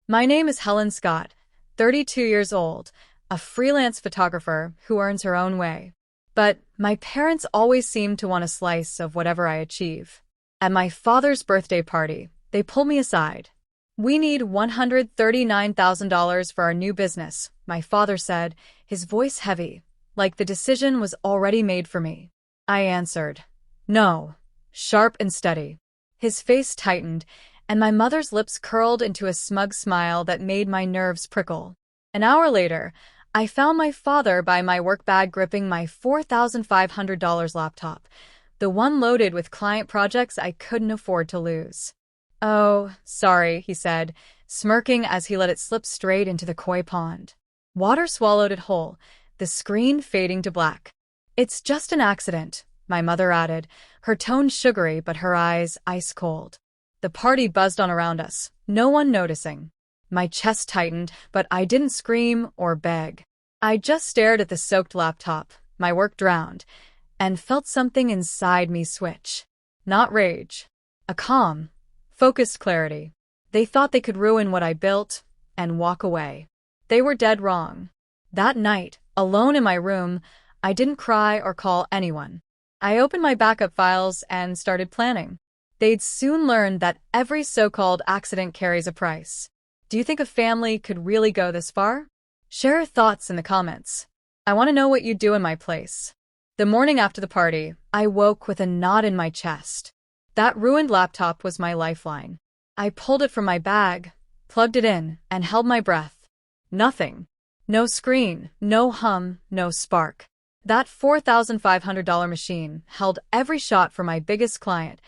My name is Helen Scott, 32 years old, a freelance photographer who earns her own way. But my parents always seem to want a slice of whatever I achieve. At my father's birthday party, they pull me aside. "We need $139,000 for our new business," my father said, his voice heavy, like the decision was already made for me. I answered, "No," sharp and steady. His face tightened, and my mother's lips curled into a smug smile that made my nerves prickle. An hour later, I found my father by my work bag gripping my $4,500 laptop, the one loaded with client projects I couldn't afford to lose. "Oh, sorry," he said, smirking as he let it slip straight into the koi pond. Water swallowed it whole, the screen fading to black. "It's just an accident," my mother added, her tone sugary but her eyes ice cold. The party buzzed on around us, no one noticing. My chest tightened, but I didn't scream or beg. I just stared at the soaked laptop, my work drowned, and felt something inside me switch. Not rage. A calm, focused clarity. They thought they could ruin what I built and walk away. They were dead wrong. That night, alone in my room, I didn't cry or call anyone. I opened my backup files and started planning. They'd soon learn that every so-called accident carries a price. Do you think a family could really go this far? Share your thoughts in the comments. I want to know what you'd do in my place. The morning after the party, I woke with a knot in my chest. That ruined laptop was my lifeline. I pulled it from my bag, plugged it in, and held my breath. Nothing. No screen, no hum, no spark. That $4,500 machine held every shot for my biggest client,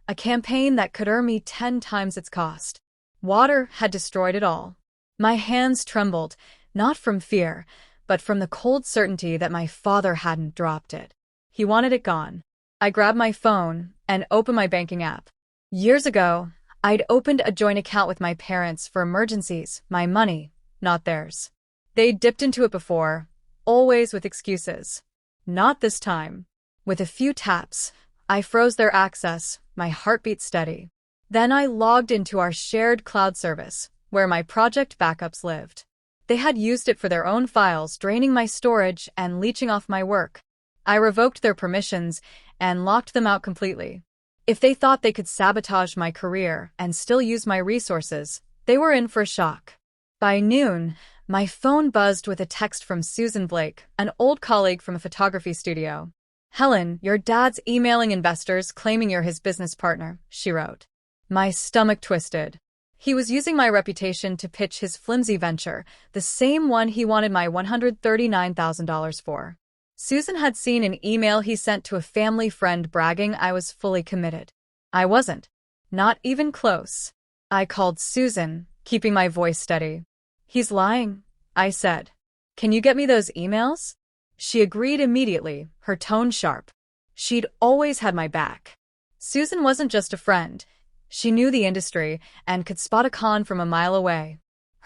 a campaign that could earn me 10 times its cost. Water had destroyed it all. My hands trembled, not from fear, but from the cold certainty that my father hadn't dropped it. He wanted it gone. I grabbed my phone and opened my banking app. Years ago, I'd opened a joint account with my parents for emergencies, my money, not theirs. They'd dipped into it before, always with excuses. Not this time. With a few taps, I froze their access, my heartbeat steady. Then I logged into our shared cloud service, where my project backups lived. They had used it for their own files, draining my storage and leeching off my work. I revoked their permissions and locked them out completely. If they thought they could sabotage my career and still use my resources, they were in for a shock. By noon, my phone buzzed with a text from Susan Blake, an old colleague from a photography studio. "Helen, your dad's emailing investors claiming you're his business partner," she wrote. My stomach twisted. He was using my reputation to pitch his flimsy venture, the same one he wanted my $139,000 for. Susan had seen an email he sent to a family friend bragging I was fully committed. I wasn't. Not even close. I called Susan, keeping my voice steady. "He's lying," I said. "Can you get me those emails?" She agreed immediately, her tone sharp. She'd always had my back. Susan wasn't just a friend. She knew the industry and could spot a con from a mile away.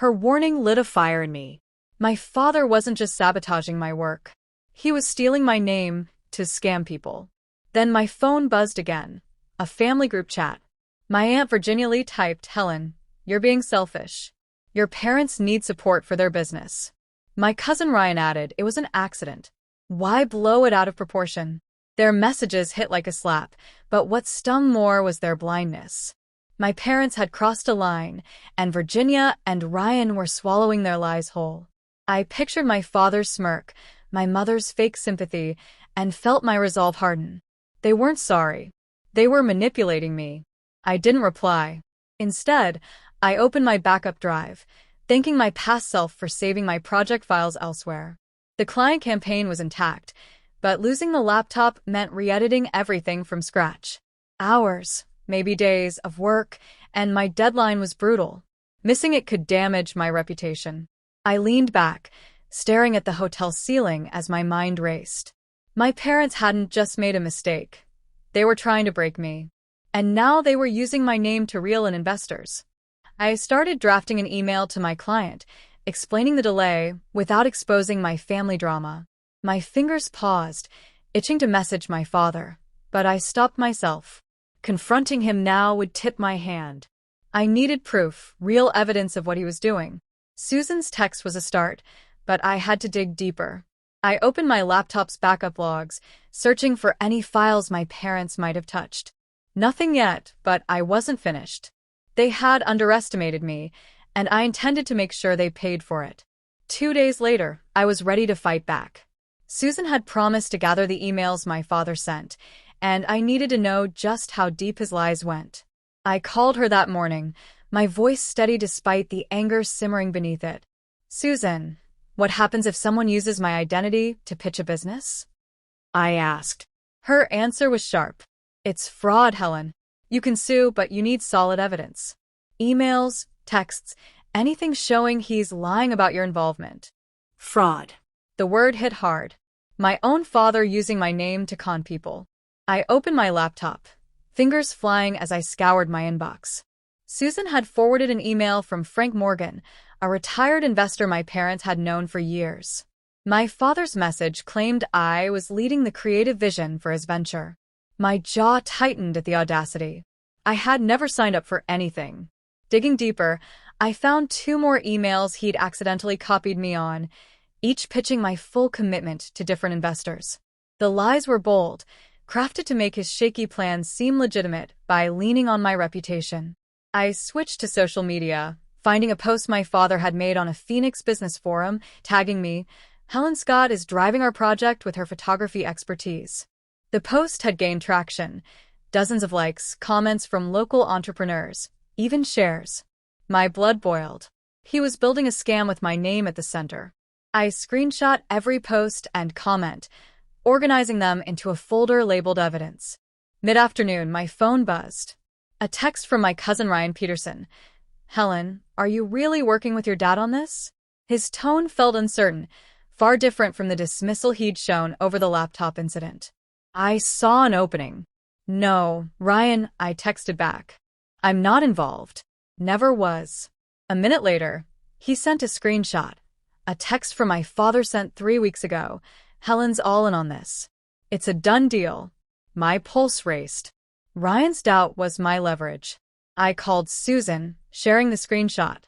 Her warning lit a fire in me. My father wasn't just sabotaging my work. He was stealing my name to scam people. Then my phone buzzed again. A family group chat. My Aunt Virginia Lee typed, "Helen, you're being selfish. Your parents need support for their business." My cousin Ryan added, "It was an accident. Why blow it out of proportion?" Their messages hit like a slap, but what stung more was their blindness. My parents had crossed a line, and Virginia and Ryan were swallowing their lies whole. I pictured my father's smirk, my mother's fake sympathy, and felt my resolve harden. They weren't sorry. They were manipulating me. I didn't reply. Instead, I opened my backup drive, thanking my past self for saving my project files elsewhere. The client campaign was intact, but losing the laptop meant re-editing everything from scratch. Hours, maybe days, of work, and my deadline was brutal. Missing it could damage my reputation. I leaned back, staring at the hotel ceiling as my mind raced. My parents hadn't just made a mistake. They were trying to break me. And now they were using my name to reel in investors. I started drafting an email to my client, explaining the delay without exposing my family drama. My fingers paused, itching to message my father, but I stopped myself. Confronting him now would tip my hand. I needed proof, real evidence of what he was doing. Susan's text was a start, but I had to dig deeper. I opened my laptop's backup logs, searching for any files my parents might have touched. Nothing yet, but I wasn't finished. They had underestimated me, and I intended to make sure they paid for it. 2 days later, I was ready to fight back. Susan had promised to gather the emails my father sent, and I needed to know just how deep his lies went. I called her that morning, my voice steady despite the anger simmering beneath it. "Susan, what happens if someone uses my identity to pitch a business?" I asked. Her answer was sharp. "It's fraud, Helen. You can sue, but you need solid evidence. Emails, texts, anything showing he's lying about your involvement." Fraud. The word hit hard. My own father using my name to con people. I opened my laptop, fingers flying as I scoured my inbox. Susan had forwarded an email from Frank Morgan, a retired investor my parents had known for years. My father's message claimed I was leading the creative vision for his venture. My jaw tightened at the audacity. I had never signed up for anything. Digging deeper, I found 2 more emails he'd accidentally copied me on, each pitching my full commitment to different investors. The lies were bold, crafted to make his shaky plans seem legitimate by leaning on my reputation. I switched to social media, finding a post my father had made on a Phoenix business forum, tagging me, "Helen Scott is driving our project with her photography expertise." The post had gained traction, dozens of likes, comments from local entrepreneurs, even shares. My blood boiled. He was building a scam with my name at the center. I screenshot every post and comment, organizing them into a folder labeled evidence. Mid-afternoon, my phone buzzed. A text from my cousin Ryan Peterson. "Helen, are you really working with your dad on this?" His tone felt uncertain, far different from the dismissal he'd shown over the laptop incident. I saw an opening. "No, Ryan," I texted back. "I'm not involved. Never was." A minute later, he sent a screenshot. A text from my father sent 3 weeks ago. "Helen's all in on this. It's a done deal." My pulse raced. Ryan's doubt was my leverage. I called Susan, sharing the screenshot.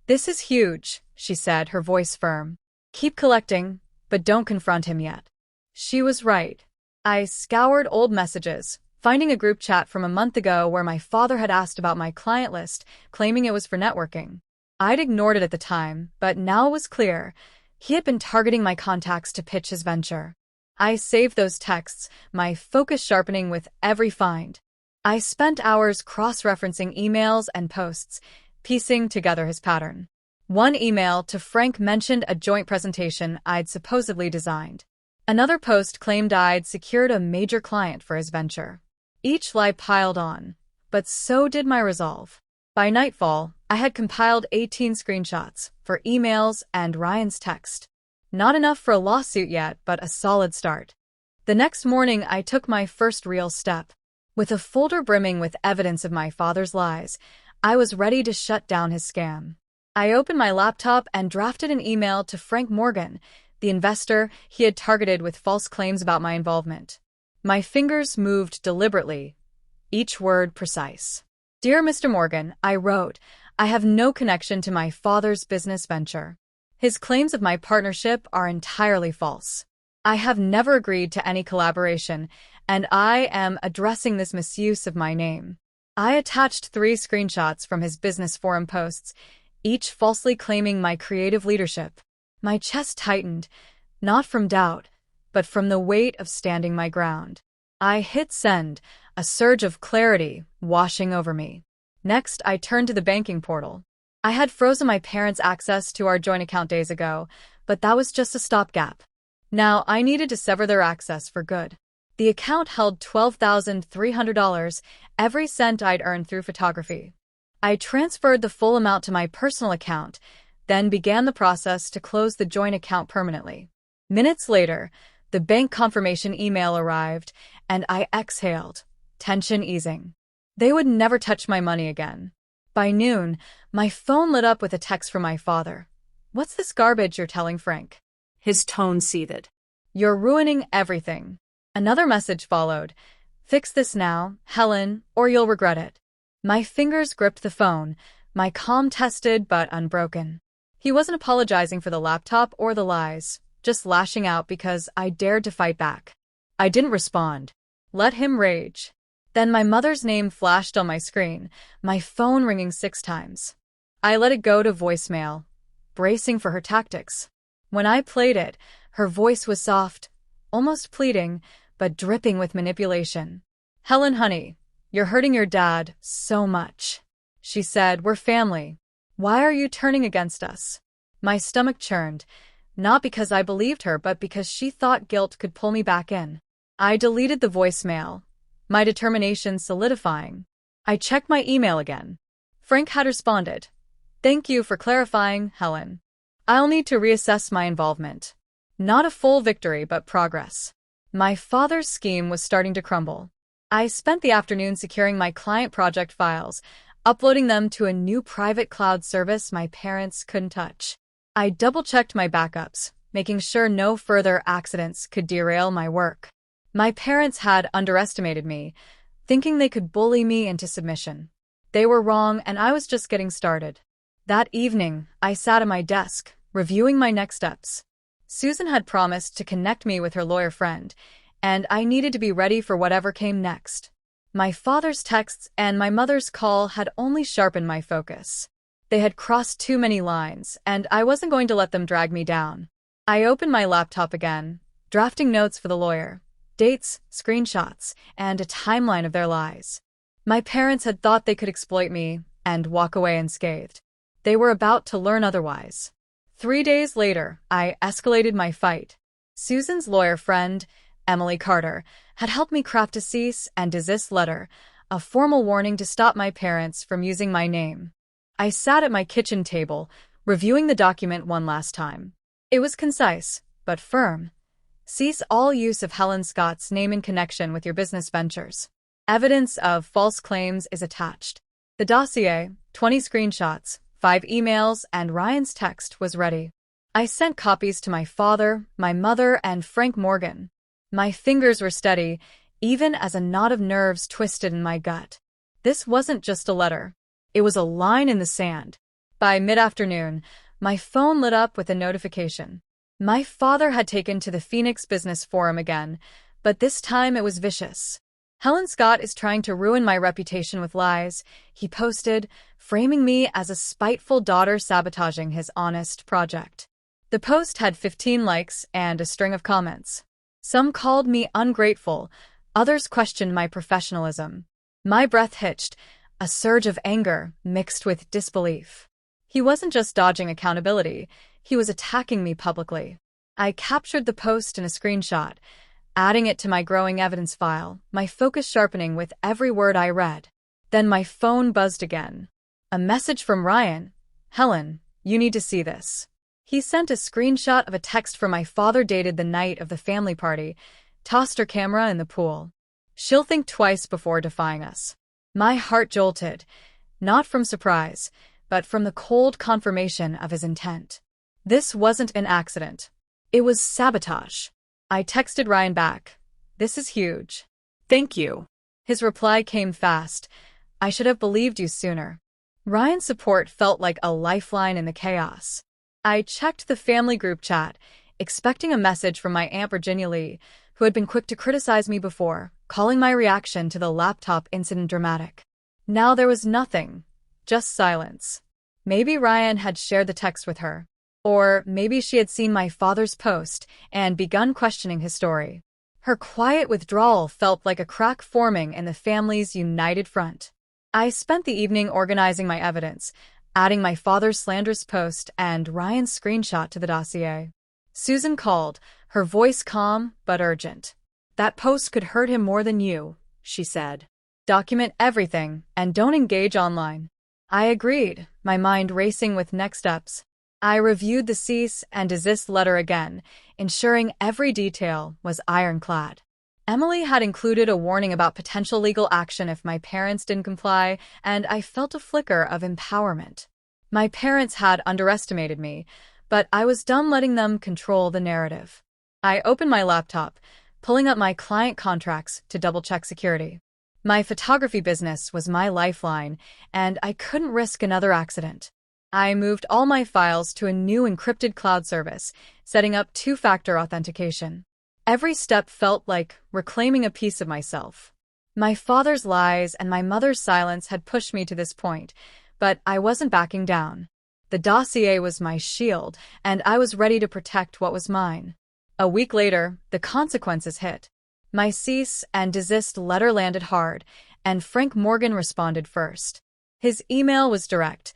"This is huge," she said, her voice firm. "Keep collecting, but don't confront him yet." She was right. I scoured old messages, finding a group chat from a month ago where my father had asked about my client list, claiming it was for networking. I'd ignored it at the time, but now it was clear. He had been targeting my contacts to pitch his venture. I saved those texts, my focus sharpening with every find. I spent hours cross-referencing emails and posts, piecing together his pattern. One email to Frank mentioned a joint presentation I'd supposedly designed. Another post claimed I'd secured a major client for his venture. Each lie piled on, but so did my resolve. By nightfall, I had compiled 18 screenshots for emails and Ryan's text. Not enough for a lawsuit yet, but a solid start. The next morning, I took my first real step. With a folder brimming with evidence of my father's lies, I was ready to shut down his scam. I opened my laptop and drafted an email to Frank Morgan, the investor he had targeted with false claims about my involvement. My fingers moved deliberately, each word precise. "Dear Mr. Morgan," I wrote, "I have no connection to my father's business venture. His claims of my partnership are entirely false. I have never agreed to any collaboration, and I am addressing this misuse of my name." I attached 3 screenshots from his business forum posts, each falsely claiming my creative leadership. My chest tightened, not from doubt, but from the weight of standing my ground. I hit send, a surge of clarity washing over me. Next, I turned to the banking portal. I had frozen my parents' access to our joint account days ago, but that was just a stopgap. Now I needed to sever their access for good. The account held $12,300, every cent I'd earned through photography. I transferred the full amount to my personal account, then began the process to close the joint account permanently. Minutes later, the bank confirmation email arrived, and I exhaled, tension easing. They would never touch my money again. By noon, my phone lit up with a text from my father. "What's this garbage you're telling Frank?" His tone seethed. "You're ruining everything." Another message followed. "Fix this now, Helen, or you'll regret it." My fingers gripped the phone, my calm tested but unbroken. He wasn't apologizing for the laptop or the lies, just lashing out because I dared to fight back. I didn't respond. Let him rage. Then my mother's name flashed on my screen, my phone ringing 6 times. I let it go to voicemail, bracing for her tactics. When I played it, her voice was soft, almost pleading, but dripping with manipulation. "Helen, honey, you're hurting your dad so much," she said. "We're family. Why are you turning against us?" My stomach churned, not because I believed her, but because she thought guilt could pull me back in. I deleted the voicemail, my determination solidifying. I checked my email again. Frank had responded. "Thank you for clarifying, Helen. I'll need to reassess my involvement." Not a full victory, but progress. My father's scheme was starting to crumble. I spent the afternoon securing my client project files, uploading them to a new private cloud service my parents couldn't touch. I double-checked my backups, making sure no further accidents could derail my work. My parents had underestimated me, thinking they could bully me into submission. They were wrong, and I was just getting started. That evening, I sat at my desk, reviewing my next steps. Susan had promised to connect me with her lawyer friend, and I needed to be ready for whatever came next. My father's texts and my mother's call had only sharpened my focus. They had crossed too many lines, and I wasn't going to let them drag me down. I opened my laptop again, drafting notes for the lawyer, dates, screenshots, and a timeline of their lies. My parents had thought they could exploit me and walk away unscathed. They were about to learn otherwise. 3 days later, I escalated my fight. Susan's lawyer friend, Emily Carter, had helped me craft a cease and desist letter, a formal warning to stop my parents from using my name. I sat at my kitchen table, reviewing the document one last time. It was concise, but firm. Cease all use of Helen Scott's name in connection with your business ventures. Evidence of false claims is attached. The dossier, 20 screenshots, 5 emails, and Ryan's text was ready. I sent copies to my father, my mother, and Frank Morgan. My fingers were steady, even as a knot of nerves twisted in my gut. This wasn't just a letter. It was a line in the sand. By mid-afternoon, my phone lit up with a notification. My father had taken to the Phoenix Business Forum again, but this time it was vicious. "Helen Scott is trying to ruin my reputation with lies," he posted, framing me as a spiteful daughter sabotaging his honest project. The post had 15 likes and a string of comments. Some called me ungrateful, others questioned my professionalism. My breath hitched, a surge of anger mixed with disbelief. He wasn't just dodging accountability, he was attacking me publicly. I captured the post in a screenshot, adding it to my growing evidence file, my focus sharpening with every word I read. Then my phone buzzed again. A message from Ryan. "Helen, you need to see this." He sent a screenshot of a text from my father dated the night of the family party, tossed her camera in the pool. "She'll think twice before defying us." My heart jolted, not from surprise, but from the cold confirmation of his intent. This wasn't an accident. It was sabotage. I texted Ryan back. "This is huge. Thank you." His reply came fast. "I should have believed you sooner." Ryan's support felt like a lifeline in the chaos. I checked the family group chat, expecting a message from my Aunt Virginia Lee, who had been quick to criticize me before, calling my reaction to the laptop incident dramatic. Now there was nothing, just silence. Maybe Ryan had shared the text with her. Or maybe she had seen my father's post and begun questioning his story. Her quiet withdrawal felt like a crack forming in the family's united front. I spent the evening organizing my evidence, adding my father's slanderous post and Ryan's screenshot to the dossier. Susan called, her voice calm but urgent. "That post could hurt him more than you," she said. "Document everything and don't engage online." I agreed, my mind racing with next steps. I reviewed the cease and desist letter again, ensuring every detail was ironclad. Emily had included a warning about potential legal action if my parents didn't comply, and I felt a flicker of empowerment. My parents had underestimated me, but I was done letting them control the narrative. I opened my laptop, pulling up my client contracts to double-check security. My photography business was my lifeline, and I couldn't risk another accident. I moved all my files to a new encrypted cloud service, setting up two-factor authentication. Every step felt like reclaiming a piece of myself. My father's lies and my mother's silence had pushed me to this point, but I wasn't backing down. The dossier was my shield, and I was ready to protect what was mine. A week later, the consequences hit. My cease and desist letter landed hard, and Frank Morgan responded first. His email was direct.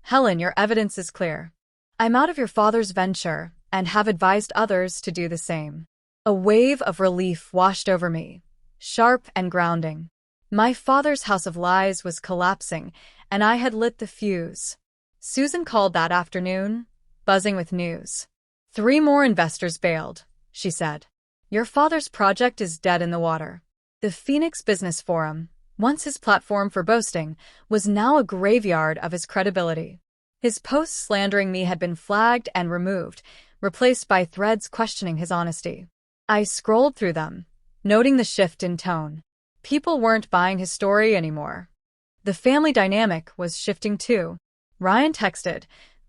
"Helen, your evidence is clear. I'm out of your father's venture and have advised others to do the same." A wave of relief washed over me, sharp and grounding. My father's house of lies was collapsing, and I had lit the fuse. Susan called that afternoon, buzzing with news. 3 more investors bailed, she said. "Your father's project is dead in the water." The Phoenix Business Forum, once his platform for boasting, was now a graveyard of his credibility. His posts slandering me had been flagged and removed, replaced by threads questioning his honesty. I scrolled through them, noting the shift in tone. People weren't buying his story anymore. The family dynamic was shifting too. Ryan texted,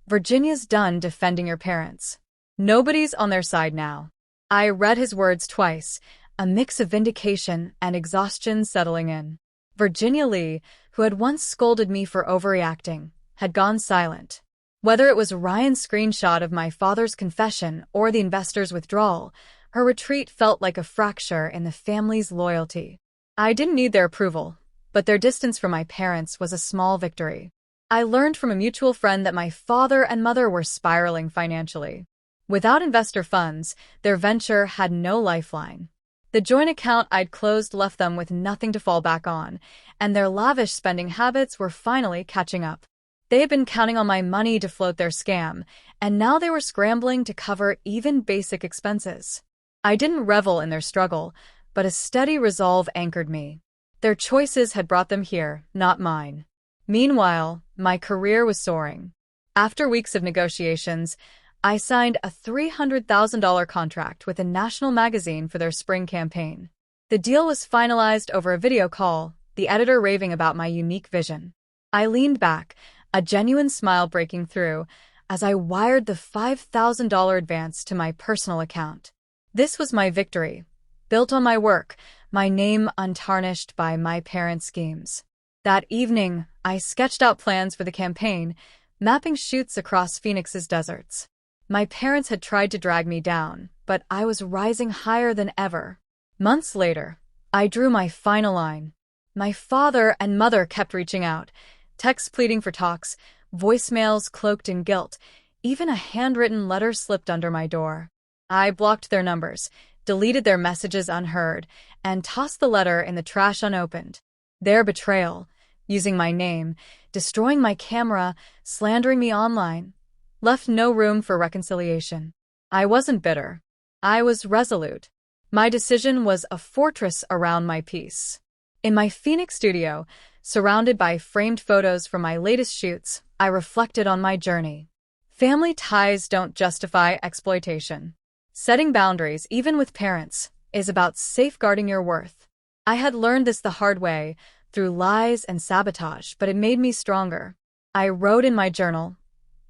"Virginia's done defending your parents. Nobody's on their side now." I read his words twice, a mix of vindication and exhaustion settling in. Virginia Lee, who had once scolded me for overreacting, had gone silent. Whether it was Ryan's screenshot of my father's confession or the investor's withdrawal, her retreat felt like a fracture in the family's loyalty. I didn't need their approval, but their distance from my parents was a small victory. I learned from a mutual friend that my father and mother were spiraling financially. Without investor funds, their venture had no lifeline. The joint account I'd closed left them with nothing to fall back on, and their lavish spending habits were finally catching up. They had been counting on my money to float their scam, and now they were scrambling to cover even basic expenses. I didn't revel in their struggle, but a steady resolve anchored me. Their choices had brought them here, not mine. Meanwhile, my career was soaring. After weeks of negotiations, I signed a $300,000 contract with a national magazine for their spring campaign. The deal was finalized over a video call, the editor raving about my unique vision. I leaned back, a genuine smile breaking through, as I wired the $5,000 advance to my personal account. This was my victory, built on my work, my name untarnished by my parents' schemes. That evening, I sketched out plans for the campaign, mapping shoots across Phoenix's deserts. My parents had tried to drag me down, but I was rising higher than ever. Months later, I drew my final line. My father and mother kept reaching out, texts pleading for talks, voicemails cloaked in guilt, even a handwritten letter slipped under my door. I blocked their numbers, deleted their messages unheard, and tossed the letter in the trash unopened. Their betrayal, using my name, destroying my camera, slandering me online, left no room for reconciliation. I wasn't bitter. I was resolute. My decision was a fortress around my peace. In my Phoenix studio, surrounded by framed photos from my latest shoots, I reflected on my journey. Family ties don't justify exploitation. Setting boundaries, even with parents, is about safeguarding your worth. I had learned this the hard way, through lies and sabotage, but it made me stronger. I wrote in my journal,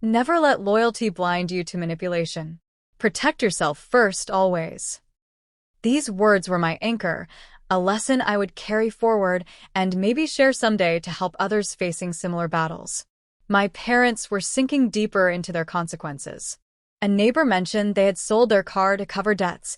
"Never let loyalty blind you to manipulation. Protect yourself first, always." These words were my anchor, a lesson I would carry forward and maybe share someday to help others facing similar battles. My parents were sinking deeper into their consequences. A neighbor mentioned they had sold their car to cover debts,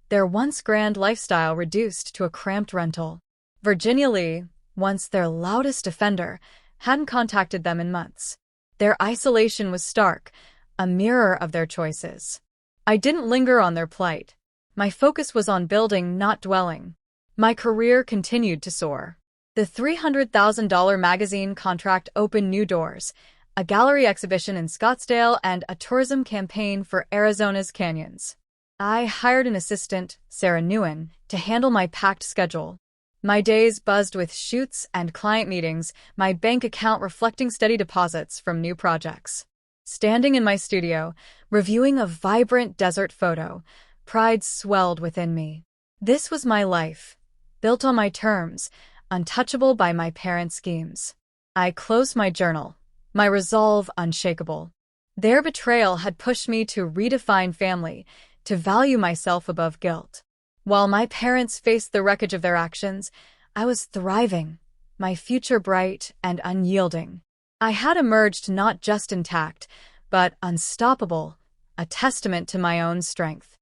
their once grand lifestyle reduced to a cramped rental. Virginia Lee, once their loudest defender, hadn't contacted them in months. Their isolation was stark, a mirror of their choices. I didn't linger on their plight. My focus was on building, not dwelling. My career continued to soar. The $300,000 magazine contract opened new doors, a gallery exhibition in Scottsdale and a tourism campaign for Arizona's canyons. I hired an assistant, Sarah Nguyen, to handle my packed schedule. My days buzzed with shoots and client meetings, my bank account reflecting steady deposits from new projects. Standing in my studio, reviewing a vibrant desert photo, pride swelled within me. This was my life, built on my terms, untouchable by my parents' schemes. I closed my journal, my resolve unshakable. Their betrayal had pushed me to redefine family, to value myself above guilt. While my parents faced the wreckage of their actions, I was thriving, my future bright and unyielding. I had emerged not just intact, but unstoppable, a testament to my own strength.